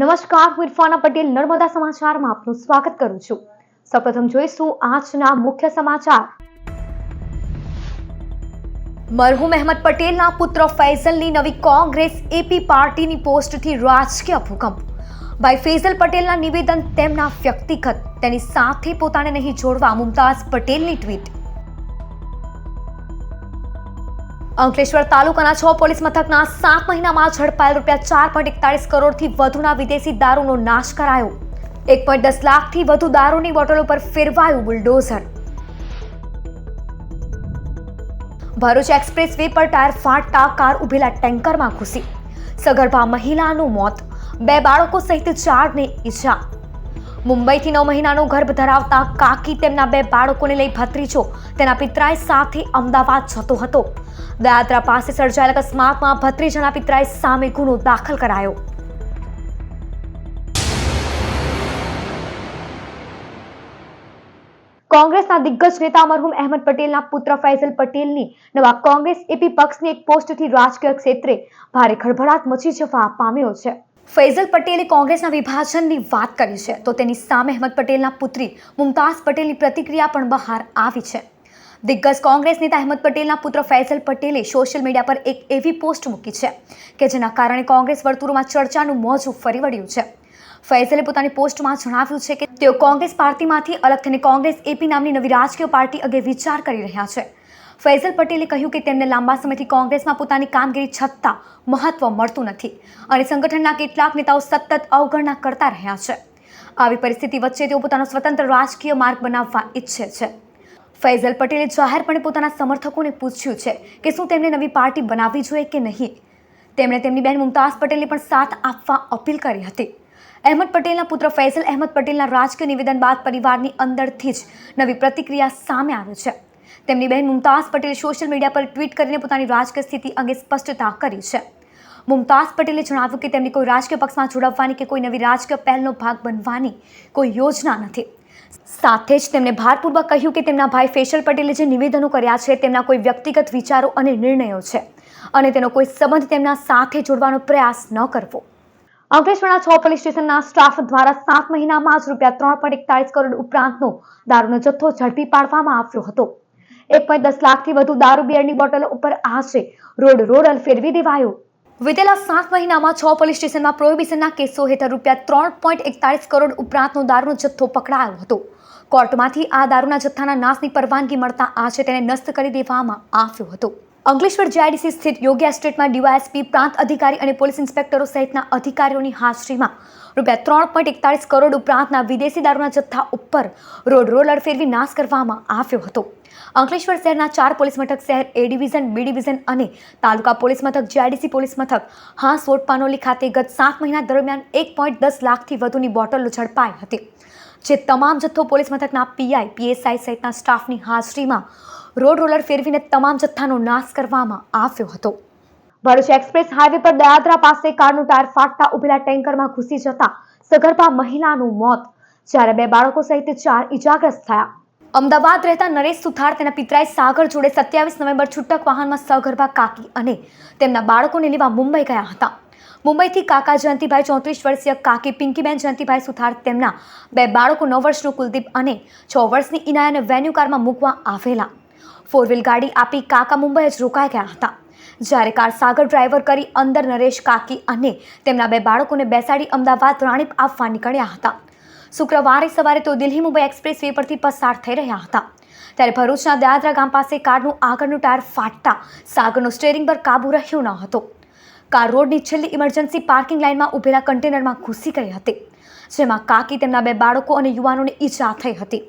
નમસ્કાર, હું ઇરફાના પટેલ નર્મદા સમાચારમાં આપનું સ્વાગત કરું છું। સૌપ્રથમ જોઈશું આજના મુખ્ય સમાચાર। મરહુમ અહેમદ પટેલના પુત્ર ફૈઝલની નવી કોંગ્રેસ એપી પાર્ટીની પોસ્ટથી રાજકીય ભૂકંપ। ભાઈ ફૈઝલ પટેલના નિવેદન તેમના વ્યક્તિગત, તેની સાથે પોતાને નહીં જોડવા મુમતાઝ પટેલની ટ્વીટ। અંકલેશ્વર તાલુકાના 6 પોલીસ મથકના 7 મહિનામાં ઝડપાયેલ ₹4.41 કરોડથી વધુના વિદેશી દારૂનો નાશ કરાયો। 1.10 લાખથી વધુ દારૂની બોટલો પર ફેરવાયું બુલડોઝર। ભરૂચ એક્સપ્રેસ વે પર ટાયર ફાટતા કાર ઉભેલા ટેન્કરમાં ઘૂસી, સગર્ભા મહિલાનું મોત, 2 બાળકો સહિત 4ને ઈજા। મુંબઈથી 9 મહિનાનો ગર્ભ ધરાવતા કાકી તેમના 2 બાળકોને લઈ ભત્રીજો તેના પિતરાઈ સાથે અમદાવાદ જતો હતો। દયાત્રા પાસે સર્જાયેલ અકસ્માતમાં ભત્રીજાના પિતરાઈ સામે ગુનો દાખલ કરાયો। કોંગ્રેસના દિગ્ગજ નેતા મરહુમ અહેમદ પટેલના પુત્ર ફૈઝલ પટેલની નવા કોંગ્રેસ એપી પક્ષની એક પોસ્ટથી રાજકીય ક્ષેત્રે ભારે ખળભળાટ મચી જવા પામ્યો છે। ફૈઝલ પટેલે કોંગ્રેસના વિભાજનની વાત કરી છે, તો તેની સામે અહેમદ પટેલના પુત્રી મુમતાઝ પટેલની પ્રતિક્રિયા પણ બહાર આવી છે। દિગ્ગજ કોંગ્રેસ નેતા અહેમદ પટેલના પુત્ર ફૈઝલ પટેલે સોશિયલ મીડિયા પર એક એવી પોસ્ટ મૂકી છે કે જેના કારણે કોંગ્રેસ વર્તુળોમાં ચર્ચાનું મોજું ફરી વળ્યું છે। ફૈઝલે પોતાની પોસ્ટમાં જણાવ્યું છે કે તેઓ કોંગ્રેસ પાર્ટીમાંથી અલગ થઈને કોંગ્રેસ એપી નામની નવી રાજકીય પાર્ટી અંગે વિચાર કરી રહ્યા છે। ફૈઝલ પટેલે કહ્યું કે તેમને લાંબા સમયથી કોંગ્રેસમાં પોતાની કામગીરી છતાં મહત્વ મળતું નથી અને સંગઠનના કેટલાક નેતાઓ સતત અવગણના કરતા રહ્યા છે। આવી પરિસ્થિતિ વચ્ચે તેઓ પોતાનો સ્વતંત્ર રાજકીય માર્ગ બનાવવા ઈચ્છે છે। ફૈઝલ પટેલે જાહેરપણે પોતાના સમર્થકોને પૂછ્યું છે કે શું તેમને નવી પાર્ટી બનાવવી જોઈએ કે નહીં। તેમણે તેમની બહેન મુમતાઝ પટેલને પણ સાથ આપવા અપીલ કરી હતી। અહેમદ પટેલના પુત્ર ફૈઝલ અહેમદ પટેલના રાજકીય નિવેદન બાદ પરિવારની અંદરથી જ નવી પ્રતિક્રિયા સામે આવી છે। તેમની બહેન મુમતાઝ પટેલે સોશિયલ મીડિયા પર ટ્વીટ કરીને પોતાની રાજકીય સ્થિતિ અંગે સ્પષ્ટતા કરી છે। મુમતાઝ પટેલે જણાવ્યું કે તેમની કોઈ રાજકીય પક્ષમાં જોડાવવાની કે કોઈ નવી રાજકીય પહેલનો ભાગ બનવાની કોઈ યોજના નથી। સાથે જ તેમણે ભારપૂર્વક કહ્યું કે તેમના ભાઈ ફૈઝલ પટેલે જે નિવેદનો કર્યા છે તેમના કોઈ વ્યક્તિગત વિચારો અને નિર્ણયો છે અને તેનો કોઈ સંબંધ તેમના સાથે જોડવાનો પ્રયાસ ન કરવો। અંકલેશ્વરના 6 પોલીસ સ્ટેશનના સ્ટાફ દ્વારા 7 મહિનામાં જ ₹3.41 કરોડ ઉપરાંતનો દારૂનો જથ્થો ઝડપી પાડવામાં આવ્યો હતો। 1.10 લાખથી વધુ દારૂ બિયરની બોટલો ઉપર આજે રોડ ફેરવી દેવાયો। વિતેલા 7 મહિનામાં 6 પોલીસ સ્ટેશનમાં પ્રોહિબિશનના કેસો હેઠળ ₹3.41 કરોડ ઉપરાંતનો દારૂનો જથ્થો પકડાયો હતો। કોર્ટમાંથી આ દારૂના જથ્થાના નાશની પરવાનગી મળતા આજે તેને નષ્ટ કરી દેવામાં આવ્યો હતો। અંકલેશ્વર જીઆઈડીસી સ્થિત યોગી એસ્ટેટમાં ડીવાયએસપી, પ્રાંત અધિકારી અને પોલીસ ઇન્સ્પેક્ટરો સહિતના અધિકારીઓની હાજરીમાં ₹3.41 કરોડ ઉપરાંતના વિદેશી દારૂના જથ્થા ઉપર રોલર ફેરવી નાશ કરવામાં આવ્યો હતો। અંકલેશ્વર શહેરના 4 પોલીસ મથક શહેર એ ડિવિઝન, બી ડિવિઝન અને તાલુકા પોલીસ મથક જીઆઈડીસી પોલીસ મથક હાંસોટ પાનોલી ખાતે ગત 7 મહિના દરમિયાન 1.10 લાખથી વધુની બોટલો ઝડપાઈ હતી, જે તમામ જથ્થો પોલીસ મથકના પીઆઈ, પીએસઆઈ સહિતના સ્ટાફની હાજરીમાં રોલર ફેરવીને તમામ જથ્થાનો નાશ કરવામાં આવ્યો હતો। ભરૂચ એક્સપ્રેસ હાઈવે પર દયાત્રા પાસે કારનું ટાયર ફાટતા ઉભેલા ટેન્કરમાં ઘૂસી જતા સગર્ભા મહિલાનું મોત, જ્યારે 2 બાળકો સહિત 4 ઈજાગ્રસ્ત થયા। અમદાવાદ રહેતા નરેશ સુથાર તેના પિતરાઈ સાગર જોડે 27 નવેમ્બર છૂટક વાહનમાં સગર્ભા કાકી અને તેમના બાળકોને લેવા મુંબઈ ગયા હતા। મુંબઈથી કાકા જયંતિભાઈ 34 વર્ષીય, કાકી પિંકીબેન જયંતિભાઈ સુથાર તેમના 2 બાળકો 9 વર્ષનું કુલદીપ અને 6 વર્ષની ઇનાયાને વેન્યુ કારમાં મૂકવા આવેલા। 4 વ્હીલ ગાડી આપી કાકા મુંબઈ જ રોકાઈ ગયા હતા, જ્યારે કાર સાગર ડ્રાઈવર કરી અંદર નરેશ, કાકી અને તેમના 2 બાળકોને બેસાડી અમદાવાદ રાણીપ આપવા નીકળ્યા હતા। શુક્રવારે સવારે તેઓ દિલ્હી મુંબઈ એક્સપ્રેસ વે પરથી પસાર થઈ રહ્યા હતા, ત્યારે ભરૂચના દયાત્રા ગામ પાસે કારનું આગળનું ટાયર ફાટતા સાગરનો સ્ટીયરિંગ પર કાબુ રહ્યો ન હતો। કાર રોડની છેલ્લી ઇમરજન્સી પાર્કિંગ લાઇનમાં ઉભેલા કન્ટેનરમાં ઘૂસી ગઈ હતી, જેમાં કાકી, તેમના 2 બાળકો અને યુવાનોને ઈજા થઈ હતી।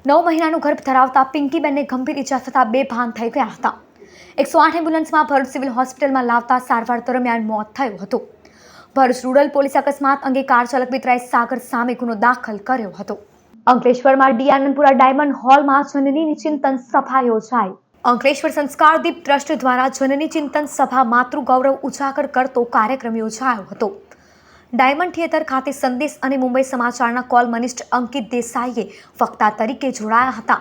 9 મહિનાનું ગર્ભ ધરાવતા પિંકીબેનને ગંભીર ઈજા થતાં બેભાન થઈ ગયા હતા। 108 એમ્બ્યુલન્સમાં ભરૂચ સિવિલ હોસ્પિટલમાં લાવતા સારવાર દરમિયાન મોત થયું હતું। ભરૂચ રૂરલ પોલીસ અકસ્માત અંગે કાર ચાલક પિતરાઈ સાગર સામે ગુનો દાખલ કર્યો હતો। અંકલેશ્વરમાં ડી આનંદપુરા ડાયમંડ હોલમાં જનની ચિંતન સભા યોજાઈ। અંકલેશ્વર સંસ્કારદીપ ટ્રસ્ટ દ્વારા જનની ચિંતન સભા માતૃ ગૌરવ ઉજાગર કરતો કાર્યક્રમ યોજાયો હતો। ડાયમંડ થિયેટર ખાતે સંદેશ અને મુંબઈ સમાચારના કોલમનિસ્ટ અંકિત દેસાઈએ વક્તા તરીકે જોડાયા હતા,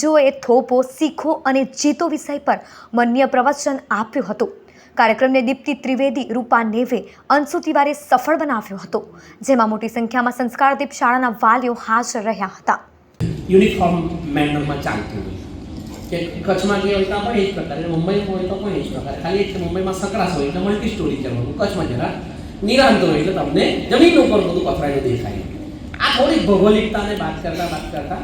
જેઓએ થોભો, શીખો અને જીતો વિષય પર મન્ય પ્રવચન આપ્યું હતું। કાર્યક્રમને દીપ્તિ ત્રિવેદી, રૂપા નેવે, અંશુ તિવારીએ સફળ બનાવ્યો હતો, જેમાં મોટી સંખ્યામાં સંસ્કારદીપ શાળાના વાલીઓ હાજર રહ્યા હતા. યુનિફોર્મ મેનરમાં ચાલતું હોય કે કચ્છમાં જે હોય તો પણ એ જ પ્રકારે, મુંબઈમાં હોય તો પણ એ જ પ્રકારે, ખાલી એક મુંબઈમાં સંકરાસ હોય એટલે મલ્ટી સ્ટોરી કરવાનું, કચ્છમાં જરા નિરાંત હોય એટલે તમને જમીન ઉપર બધું પથરાયેલું દેખાય. આ થોડીક ભૌગોલિકતાને વાત કરતા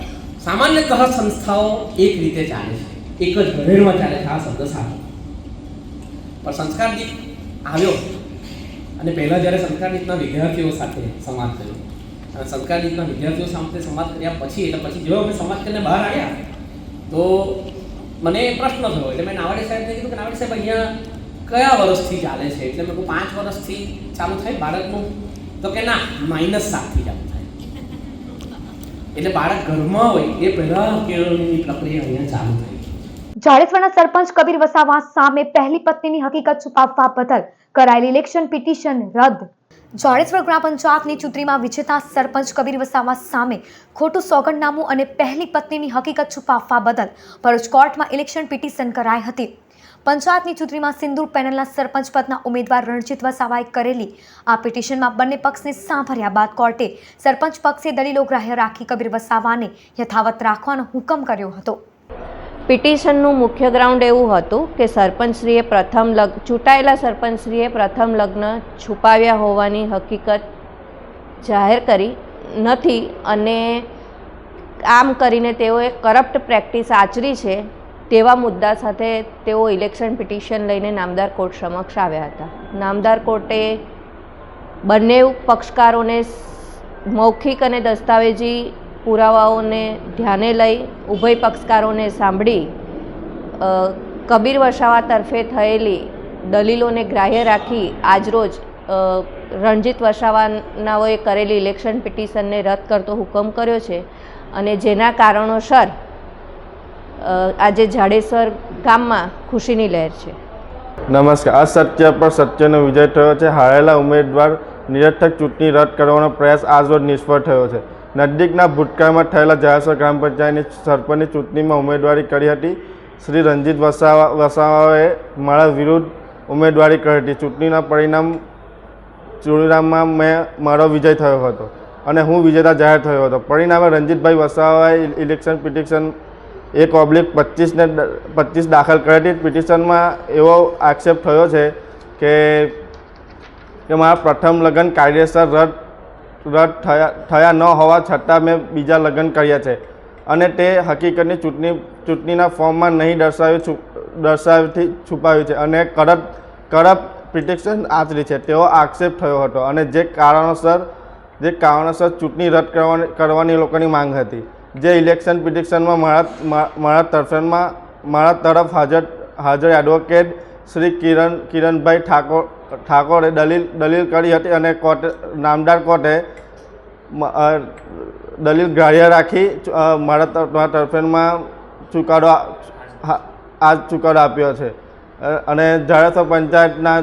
સામાન્યતઃ સંસ્થાઓ એક રીતે ચાલે છે, એક જ ઘરેડમાં ચાલે છે. આ શબ્દ સારો પણ સંસ્કારદીપ આવ્યો અને પહેલાં જ્યારે સંસ્કારદીપના વિદ્યાર્થીઓ સાથે સંવાદ કર્યો અને સંસ્કારદીપના વિદ્યાર્થીઓ સાથે સંવાદ કર્યા પછી જો અમે સંવાદ કરીને બહાર આવ્યા તો મને પ્રશ્ન થયો. એટલે મેં નાવાડી સાહેબને કીધું કે નાવાડી સાહેબ અહીંયા કયા વર્ષથી ચાલે છે? એટલે મેં કહું 5 વર્ષથી ચાલુ થાય બાળકનું. તો કે ના, -7થી ચાલુ થાય. એટલે બાળક ઘરમાં હોય એ પહેલાં કેળવણીની પ્રક્રિયા અહીંયા ચાલુ થાય. જાડેશ્વરના સરપંચ કબીર વસાવા સામે પહેલી પત્નીની હકીકત છુપાવવા બદલ કરાયેલી ઇલેક્શન પિટિશન રદ. જાડેશ્વર ગ્રામ પંચાયતની ચૂંટણીમાં વિજેતા સરપંચ કબીર વસાવા સામે ખોટું સોગંદનામું અને પહેલી પત્નીની હકીકત છુપાવવા બદલ ભરૂચ કોર્ટમાં ઇલેક્શન પિટિશન કરાઈ હતી. પંચાયતની ચૂંટણીમાં સિંદૂર પેનલના સરપંચ પદના ઉમેદવાર રણજીત વસાવાએ કરેલી આ પિટિશનમાં બંને પક્ષને સાંભળ્યા બાદ કોર્ટે સરપંચ પક્ષે દલીલો ગ્રાહ્ય રાખી કબીર વસાવાને યથાવત રાખવાનો હુકમ કર્યો હતો. પિટિશનનું મુખ્ય ગ્રાઉન્ડ એવું હતું કે સરપંચશ્રીએ ચૂંટાયેલા સરપંચશ્રીએ પ્રથમ લગ્ન છુપાવ્યા હોવાની હકીકત જાહેર કરી નથી અને આમ કરીને તેઓએ કરપ્ટ પ્રેક્ટિસ આચરી છે તેવા મુદ્દા સાથે તેઓ ઇલેક્શન પિટિશન લઈને નામદાર કોર્ટ સમક્ષ આવ્યા હતા. નામદાર કોર્ટે બંને પક્ષકારોને મૌખિક અને દસ્તાવેજી પુરાવાઓને ધ્યાને લઈ ઉભય પક્ષકારોને સાંભળી કબીર વસાવા તરફે થયેલી દલીલોને ગ્રાહ્ય રાખી આજરોજ રણજીત વસાવાનાઓએ કરેલી ઇલેક્શન પિટિશનને રદ કરતો હુકમ કર્યો છે અને જેના કારણોસર આજે જાડેશ્વર ગામમાં ખુશીની લહેર છે. નમસ્કાર. અસત્ય પર સત્યનો વિજય થયો છે. હારેલા ઉમેદવાર નિરર્થક ચૂંટણી રદ કરવાનો પ્રયાસ આજરોજ નિષ્ફળ થયો છે. નજીકના ભૂતકાળમાં થયેલા જાડેશ્વર ગ્રામ પંચાયતની સરપંચની ચૂંટણીમાં ઉમેદવારી કરી હતી. શ્રી રણજીત વસાવાએ મારા વિરુદ્ધ ઉમેદવારી કરી હતી. ચૂંટણીના પરિણામમાં મારો વિજય થયો હતો અને હું વિજેતા જાહેર થયો હતો. પરિણામે રણજીતભાઈ વસાવાએ ઇલેક્શન પિટિશન 1/25 દાખલ કરી હતી. પિટિશનમાં એવો આક્ષેપ થયો છે કે મારા પ્રથમ લગ્ન કાયદેસર રદ થયા ન હોવા છતાં મેં બીજા લગ્ન કર્યા છે અને તે હકીકતની ચૂંટણીના ફોર્મમાં નહીં દર્શાવથી છુપાવ્યું છે અને કરપ્ટ પિટિશન આચરી છે તેવો આક્ષેપ થયો હતો અને જે કારણોસર ચૂંટણી રદ કરવાની લોકોની માંગ હતી. જે ઇલેક્શન પિટિશનમાં મારા તરફ હાજર એડવોકેટ શ્રી કિરણભાઈ ઠાકોરે દલીલ કરી હતી અને નામદાર કોર્ટે દલીલ ગ્રાહ્ય રાખી મારા તરફેણમાં ચુકાદો આપ્યો છે અને જાડેશ્વર પંચાયતના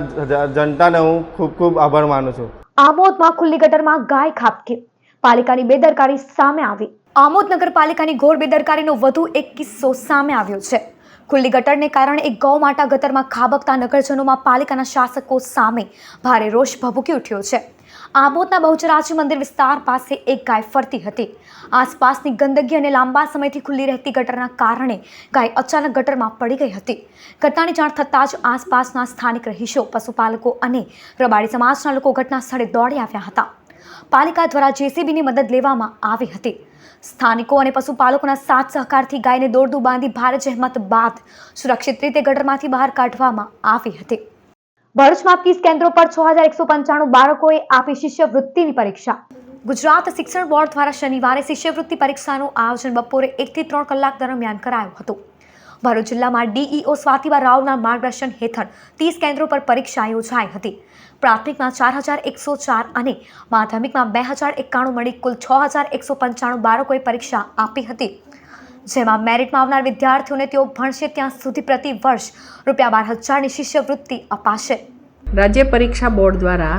જનતાને હું ખૂબ આભાર માનું છું. આમોદમાં ખુલ્લી ગટરમાં ગાય ખાબકી, પાલિકાની બેદરકારી સામે આવી. આમોદ નગરપાલિકાની ઘોર બેદરકારીનો વધુ એક કિસ્સો સામે આવ્યો છે. ખુલ્લી ગટરને કારણે એક ગૌ માતા ગટરમાં ખાબકતા નગરજનોમાં પાલિકાના શાસકો સામે ભારે રોષ ભભૂકી ઉઠ્યો છે. આમોદના બહુચરાજી મંદિર વિસ્તાર પાસે એક ગાય ફરતી હતી. આસપાસની ગંદકી અને લાંબા સમયથી ખુલ્લી રહેતી ગટરના કારણે ગાય અચાનક ગટરમાં પડી ગઈ હતી. ઘટનાની જાણ થતાં જ આસપાસના સ્થાનિક રહીશો, પશુપાલકો અને રબારી સમાજના લોકો ઘટના સ્થળે દોડી આવ્યા હતા. પાલિકા દ્વારા જેસીબીની મદદ લેવામાં આવી હતી. સ્થાનિકો અને પશુપાલકોના સાથ સહકારથી ગાયને દોરડું બાંધી ભારે જહેમત બાદ સુરક્ષિત રીતે ગટરમાંથી બહાર કાઢવામાં આવી હતી. ભરૂચમાં 30 કેન્દ્રો પર 6195 બાળકોએ આપી શિષ્યવૃત્તિની પરીક્ષા. ગુજરાત શિક્ષણ બોર્ડ દ્વારા શનિવારે શિષ્યવૃત્તિ પરીક્ષાનું આયોજન બપોરે 1 થી 3 કલાક દરમિયાન કરાયું હતું. ભરૂચ જિલ્લામાં ડીઈઓ સ્વાતિબા રાવના માર્ગદર્શન હેઠળ 30 કેન્દ્રો પર પરીક્ષા યોજાઈ હતી. પ્રાથમિકમાં 4104 અને માધ્યમિકમાં 2091 મળી કુલ 6195 બાળકોએ પરીક્ષા આપી હતી. જેમાં મેરિટમાં આવનાર વિદ્યાર્થીઓને તેઓ ભણશે ત્યાં સુધી પ્રતિ વર્ષ ₹12,000ની શિષ્યવૃત્તિ અપાશે. રાજ્ય પરીક્ષા બોર્ડ દ્વારા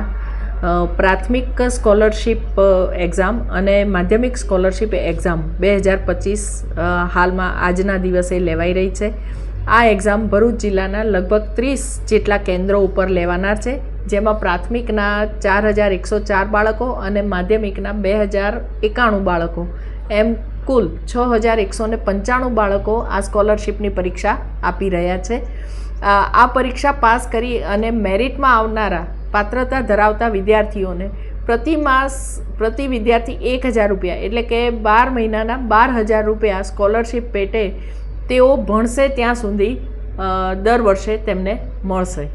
પ્રાથમિક સ્કોલરશિપ એક્ઝામ અને માધ્યમિક સ્કોલરશિપ એક્ઝામ 2025 હાલમાં આજના દિવસે લેવાઈ રહી છે. આ એક્ઝામ ભરૂચ જિલ્લાના લગભગ 30 જેટલા કેન્દ્રો ઉપર લેવાના છે, જેમાં પ્રાથમિકના 4104 બાળકો અને માધ્યમિકના 2091 બાળકો, એમ કુલ 6195 બાળકો આ સ્કોલરશિપની પરીક્ષા આપી રહ્યા છે. આ પરીક્ષા પાસ કરી અને મેરિટમાં આવનારા પાત્રતા ધરાવતા વિદ્યાર્થીઓને પ્રતિ વિદ્યાર્થી 1000 રૂપિયા એટલે કે 12 મહિનાના 12000 રૂપિયા સ્કોલરશિપ પેટે તેઓ ભણશે ત્યાં સુધી દર વર્ષે તેમને મળશે.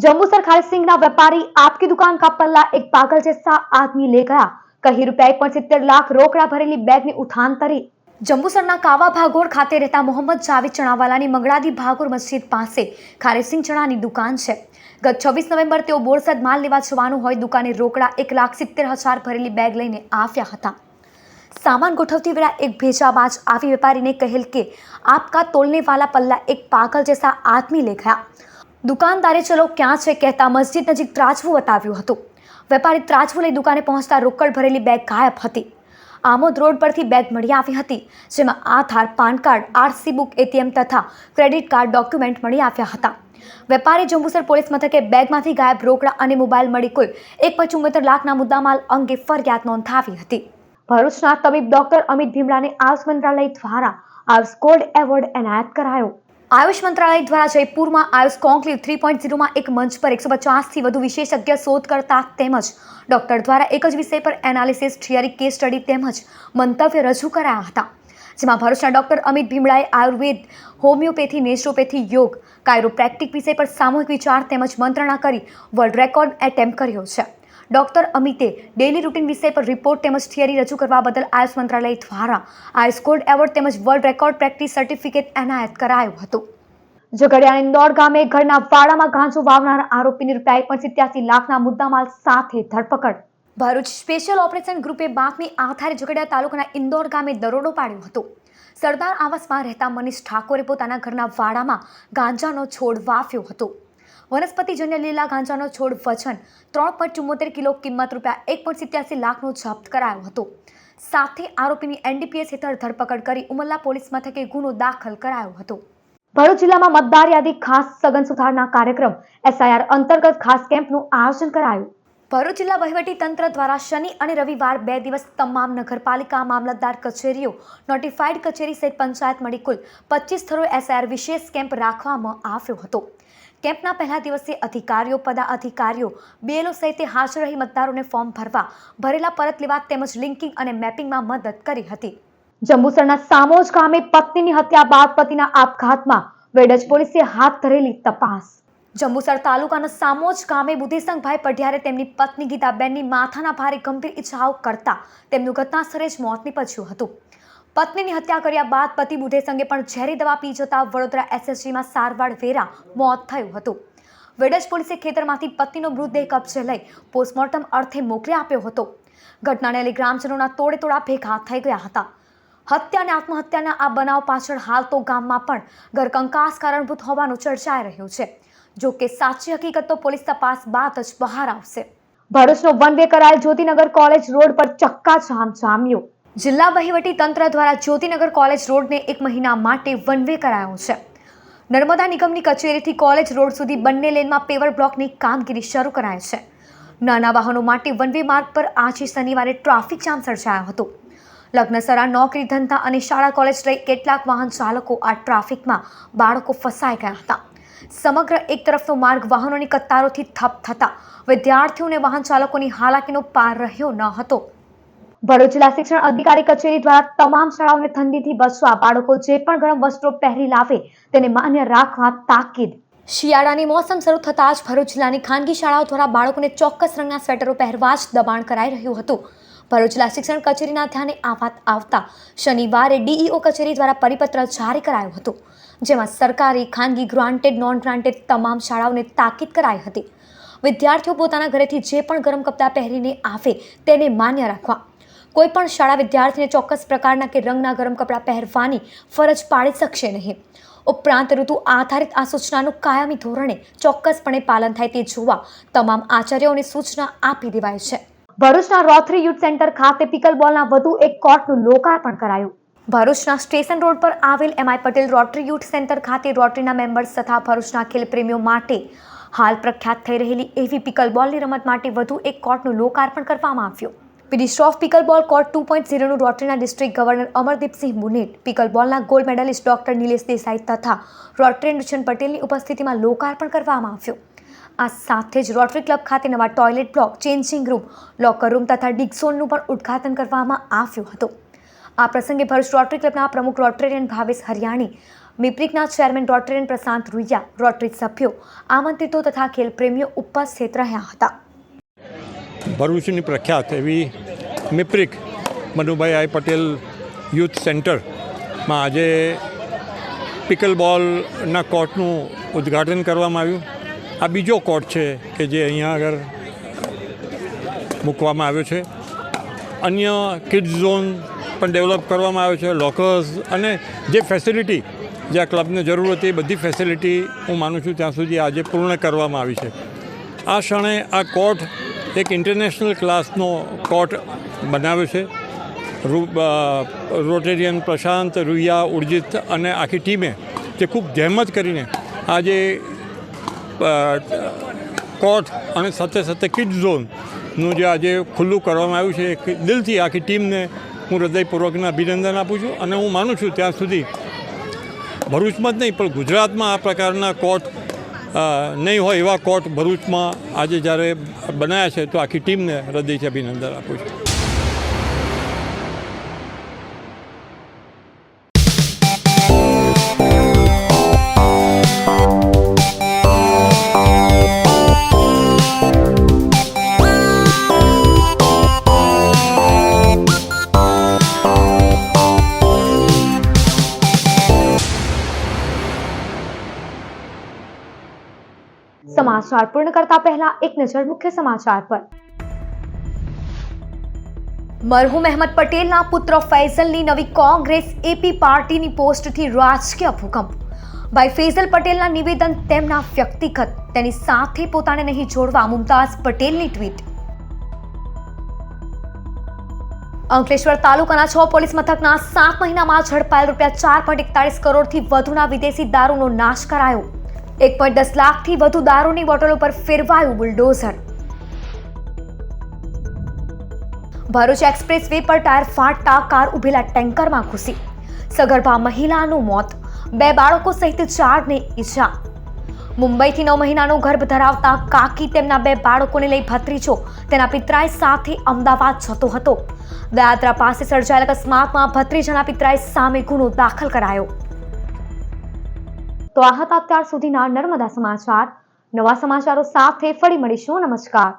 जम्बूसर खालिद सिंह ना व्यापारी आपकी दुकान का पल्ला एक पागल जैसा आदमी ले गया, कहीं रुपया 1.70 लाख रोकड़ा भरेली बैग ने उठान तरी. जम्बूसરના કાવા ભાગોળ ખાતે રહેતા મોહમ્મદ જાવેદ ચણાવાલાની મંગળાદી ભાગોળ મસ્જિદ પાસે ખાલિદ સિંહ ચણાની દુકાન છે. ગત 26 નવેમ્બર તેઓ બોરસદ માલ લેવા જવાનું હોય દુકાને રોકડા 1,70,000 ભરેલી બેગ લઈને આવ્યા હતા. सामान गोठवती वेला एक भेजाबाज आवी व्यापारी ने कहेल के आपका तोलने वाला पल्ला एक पागल जैसा आदमी ले गया. दुकानदारे चलो क्या है कहता मस्जिद नजीक ત્રાજવું બતાવ્યું હતું. વેપારી ત્રાજવું લઈ દુકાને પહોંચતા રોકડ ભરેલી બેગ ગાયબ હતી. આમોદ રોડ પરથી બેગ મળી આવી હતી, જેમાં Aadhaar, PAN card, RC book, ATM તથા ક્રેડિટ કાર્ડ ડોક્યુમેન્ટ મળી આવ્યા હતા. વેપારી જંબુસર પોલીસ મથકે બેગમાંથી ગાયબ રોકડા અને મોબાઈલ મળી કુલ 1.74 લાખના મુદ્દામાલ અંગે ફરિયાદ નોંધાવી હતી. ભરૂચના તબીબ ડોક્ટર અમિત ભીમડાને આયુષ મંત્રાલય દ્વારા આયુષ ગોલ્ડ એવોર્ડ એનાયત કરાયો. આયુષ મંત્રાલય દ્વારા જયપુરમાં આયુષ કોન્ક્લેવ 3.0માં એક મંચ પર 150થી વધુ વિશેષજ્ઞ શોધકર્તા તેમજ ડોક્ટર દ્વારા એક જ વિષય પર એનાલિસિસ, થિયરી, કેસ સ્ટડી તેમજ મંતવ્ય રજૂ કરાયા હતા, જેમાં ભરૂચના ડોક્ટર અમિત ભીમડાએ ayurveda, homeopathy, naturopathy, yoga, chiropractic વિષય પર સામૂહિક વિચાર તેમજ મંત્રણા કરી વર્લ્ડ રેકોર્ડ એટેમ્પ કર્યો છે. ડોક્ટર અમિતે ડેલી રૂટીન વિષય પર રિપોર્ટ તેમજ થિયરી રજૂ કરવા બદલ આયુષ મંત્રાલય દ્વારા આયુષ ગોલ્ડ એવોર્ડ તેમજ વર્લ્ડ રેકોર્ડ પ્રેક્ટિસ સર્ટિફિકેટ એનાયત કરાયું હતું. ઝઘડિયાના ઇન્દોર ગામે ઘરના વાડામાં ગાંજો વાવનાર આરોપીની રૂપિયા 1.87 લાખના મુદ્દામાલ સાથે ધરપકડ. ભરૂચ સ્પેશિયલ ઓપરેશન ગ્રુપે બાતમી આધારે ઝઘડિયા તાલુકાના ઇન્દોર ગામે દરોડો પાડ્યો હતો. સરદાર આવાસમાં રહેતા મનીષ ઠાકોરે પોતાના ઘરના વાડામાં ગાંજાનો છોડ વાવ્યો હતો. વનસ્પતિજન્ય લીલા ગાંજાનો છોડ વજન 3.74 કિલો, કિંમત રૂપિયા 1.87 લાખનો જપ્ત કરાયો હતો. સાથે આરોપીની એનડીપીએસ હેઠળ ધરપકડ કરી ઉમરલા પોલીસ મથકે ગુનો દાખલ કરાયો હતો. ભરૂચ જિલ્લામાં મતદાર યાદી ખાસ સઘન સુધારણા કાર્યક્રમ SIR અંતર્ગત ખાસ કેમ્પનું આયોજન કરાયું. ભરૂચ જિલ્લા વહીવટી તંત્ર દ્વારા શનિ અને રવિવાર 2 દિવસ તમામ નગરપાલિકા, મામલતદાર કચેરીઓ, નોટિફાઈડ કચેરી સહિત પંચાયત મળી કુલ 25 સ્થળોએ SIR વિશેષ કેમ્પ રાખવામાં આવ્યો હતો. કેમ્પના પહેલા દિવસે અધિકારીઓ, પદાધિકારીઓ, BLO સહિત હાજર રહી મતદારોને ફોર્મ ભરવા, ભરેલા પરત લેવા તેમજ લિંકિંગ અને મેપિંગમાં મદદ કરી હતી. જંબુસરના સામોજ ગામે પત્નીની હત્યા બાદ પતિના આપઘાતમાં વેડજ પોલીસે હાથ ધરેલી તપાસ. જંબુસર તાલુકાના સામોજ ગામે બુદ્ધિસંગભાઈ પઢિયારે તેમની પત્ની ગીતાબેનની માથાના ભારે ગંભીર ઈજાઓ કરતા તેમનું ઘટનાસ્થળે જ મોત નીપજ્યું હતું. પત્નીની હત્યા કર્યા બાદ પતિ બુદ્ધિસંગે પણ ઝેરી દવા પી જતા વડોદરા SSGમાં સારવાર વેરા મોત થયું હતું. વેડજ પોલીસે ખેતરમાંથી પત્નીનો મૃતદેહ કબજે લઈ પોસ્ટમોર્ટમ અર્થે મોકલી આપ્યો હતો. ઘટનાને લઈ ગ્રામજનોના તોડેતોડા ભેગા થઈ ગયા હતા. હત્યા અને આત્મહત્યાના આ બનાવ પાછળ હાલ તો ગામમાં પણ ઘરકંકાસ કારણભૂત હોવાનું ચર્ચાઈ રહ્યું છે. જો કે સાચી હકીકત તો પોલીસ તપાસ બાદ જ બહાર આવશે. ભરૂચનો વન વે કરાયેલ જ્યોતિનગર કોલેજ રોડ પર ચક્કાજામ જામ્યો. જિલ્લા વહીવટી તંત્ર દ્વારા જ્યોતિનગર કોલેજ રોડને 1 મહિના માટે વન વે કરાયો છે. નર્મદા નિગમની કચેરીથી કોલેજ રોડ સુધી બંને લેનમાં પેવર બ્લોકની કામગીરી શરૂ કરાય છે. નાના વાહનો માટે વન વે માર્ગ પર આજે શનિવારે ટ્રાફિક જામ સર્જાયો હતો. લગ્નસરા, નોકરી, ધંધા અને શાળા કોલેજ લઈ કેટલાક વાહન ચાલકો આ ટ્રાફિકમાં બાળકો ફસાઈ ગયા હતા. સમગ્ર એક તરફનો માર્ગ વાહનોની કતારોથી થપ થતા વિદ્યાર્થીઓને વાહન ચાલકોની હાલાકીનો પાર રહ્યો ન હતો. ભરૂચ જિલ્લા શિક્ષણ અધિકારી કચેરી દ્વારા તમામ શાળાઓને ઠંડીથી બચવા બાળકો જે પણ ગરમ વસ્ત્રો પહેરી લાવે તેને માન્ય રાખવા તાકીદ. શિયાળાની મોસમ શરૂ થતાં જ ભરૂચ જિલ્લાની ખાનગી શાળાઓ દ્વારા બાળકોને ચોક્કસ રંગના સ્વેટરો પહેરવા જ દબાણ કરાઈ રહ્યું હતું. ભરૂચ જિલ્લા શિક્ષણ કચેરીના ધ્યાને આ વાત આવતા શનિવારે DEO કચેરી દ્વારા પરિપત્ર જારી કરાયો હતો, જેમાં સરકારી, ખાનગી, ગ્રાન્ટેડ, નોન ગ્રાન્ટેડ તમામ શાળાઓને તાકીદ કરાઈ હતી. વિદ્યાર્થીઓ પોતાના ઘરેથી જે પણ ગરમ કપડાં પહેરીને આવે તેને માન્ય રાખવા. કોઈ પણ શાળા વિદ્યાર્થીને ચોક્કસ પ્રકારના કે રંગના ગરમ કપડાં પહેરવાની ફરજ પાડી શકશે નહીં. ઉપરાંત ઋતુ આધારિત આ સૂચનાનું કાયમી ધોરણે ચોક્કસપણે પાલન થાય તે જોવા તમામ આચાર્યોને સૂચના આપી દેવાઈ છે. ભરૂચના રોથરી યુથ સેન્ટર ખાતે પિકલ બોલના વધુ એક કોર્ટનું લોકાર્પણ કરાયું. ભરૂચના સ્ટેશન રોડ પર આવેલ MI Patel rotary youth centre ખાતે રોટરીના મેમ્બર્સ તથા ભરૂચના ખેલ પ્રેમીઓ માટે હાલ પ્રખ્યાત થઈ રહેલી એવી પિકલબોલની રમત માટે વધુ એક કોર્ટનું લોકાર્પણ કરવામાં આવ્યું. પીડીસ્ટ ઓફ પિકલબોલ કોર્ટ 2.0નું રોટરીના ડિસ્ટ્રિક્ટ ગવર્નર અમરદીપસિંહ મુનેટ, પિકલબોલના gold medalist doctor Nilesh Desai તથા રોટરી દુષ્યંત પટેલની ઉપસ્થિતિમાં લોકાર્પણ કરવામાં આવ્યું. આ સાથે જ રોટરી ક્લબ ખાતે નવા toilet block, changing room, locker room તથા ડિગ ઝોનનું પણ ઉદ્ઘાટન કરવામાં આવ્યું હતું. આ પ્રસંગે ભરૂચ રોટરી ક્લબના પ્રમુખ Rotarian Bhavesh Hariyani, મિપ્રિકના chairman Rotarian પ્રશાંત રૂઈયા, રોટરી સભ્યો, આમંત્રિતો તથા ખેલ પ્રેમીઓ ઉપસ્થિત રહ્યા હતા. ભરૂચની પ્રખ્યાત એવી મિપ્રિક મનુભાઈ આઈ પટેલ યુથ સેન્ટરમાં આજે પિકલબોલના કોર્ટનું ઉદ્ઘાટન કરવામાં આવ્યું. આ બીજો કોર્ટ છે કે જે અહીંયા આગળ મૂકવામાં આવ્યો છે. અન્ય કિડ્સ ઝોન પણ ડેવલપ કરવામાં આવ્યો છે, લોકર્સ અને જે ફેસિલિટી જે આ ક્લબને જરૂર હતી એ બધી ફેસિલિટી હું માનું છું ત્યાં સુધી આજે પૂર્ણ કરવામાં આવી છે. આ ક્ષણે આ કોર્ટ એક ઇન્ટરનેશનલ ક્લાસનો કોર્ટ બનાવ્યો છે. રોટેરિયન પ્રશાંત, રૂઈયા, ઉર્જિત અને આખી ટીમે જે ખૂબ જહેમત કરીને આજે કોર્ટ અને સાથે સાથે કિડ્સ ઝોનનું જે આજે ખુલ્લું કરવામાં આવ્યું છે, દિલથી આખી ટીમને હું હૃદયપૂર્વકના અભિનંદન આપું છું. અને હું માનું છું ત્યાં સુધી ભરૂચમાં જ નહીં પણ ગુજરાતમાં આ પ્રકારના કોર્ટ નહીં હોય એવા કોર્ટ ભરૂચમાં આજે જ્યારે બનાવ્યા છે તો આખી ટીમને હૃદયથી અભિનંદન આપું છું. સમાચાર પૂર્ણ કરતા પહેલા એક નજર મુખ્ય સમાચાર પર. મરહુમ અહેમદ પટેલના પુત્ર ફૈઝલની નવી કોંગ્રેસ એપી પાર્ટીની પોસ્ટથી રાજકીય ભૂકંપ. ભાઈ ફૈઝલ પટેલના નિવેદન તેમના વ્યક્તિગત, તેની સાથે પોતાને નહીં જોડવા મુમતાઝ પટેલની ટ્વીટ. અંકલેશ્વર તાલુકાના 6 પોલીસ મથકના 7 મહિનામાં ઝડપાયેલ ₹4.41 કરોડથી વધુના વિદેશી દારૂનો નાશ કરાયો. 1.10 લાખથી વધુ દારૂની બોટલો પર ફેરવાયું બુલડોઝર. ભરૂચ એક્સપ્રેસ વે પર ટાયર ફાટતા કાર ઉભેલા ટેન્કરમાં ઘૂસી. સગર્ભા મહિલાનું મોત, 2 બાળકો સહિત 4ને ઈજા. મુંબઈથી 9 મહિનાનો ગર્ભ ધરાવતા કાકી તેમના 2 બાળકોને લઈ ભત્રીજો તેના પિતરાઈ સાથે અમદાવાદ જતો હતો. દયાત્રા પાસે સર્જાયેલ અકસ્માતમાં ભત્રીજાના પિતરાઈ સામે ગુનો દાખલ કરાયો. તો આ હતા અત્યાર સુધીના નર્મદા સમાચાર. નવા સમાચારો સાથે ફરી મળીશું. નમસ્કાર.